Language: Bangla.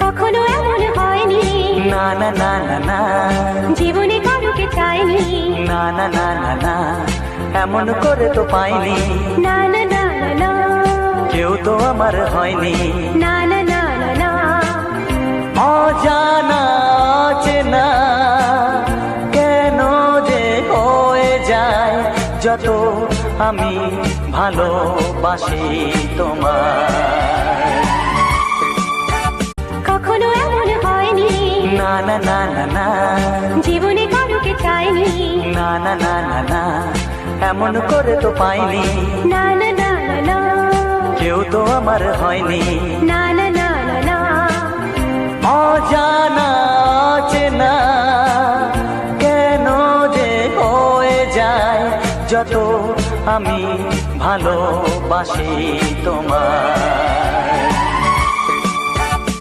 কখনো এমন হয়নি, না না না না না, জীবনে কারুকে চাইনি, না না না না না, এমন করে তো পাইনি, না না না না না, কেউ তো আমার হয়নি। না না না না না, অজানা চেনা কেন যে হয়ে যায় যত আমি ভালোবাসি তোমায়। কখনো এমন হয়নি, না না না না না, জীবনে কারুকে চাইনি, না না না না না, এমন করে তো পাইনি, না না না না না, কেউ তো আমার হয়নি। না না না না না, অজানা চেনা কেন যে হয়ে যায় যত আমি ভালোবাসি তোমায়।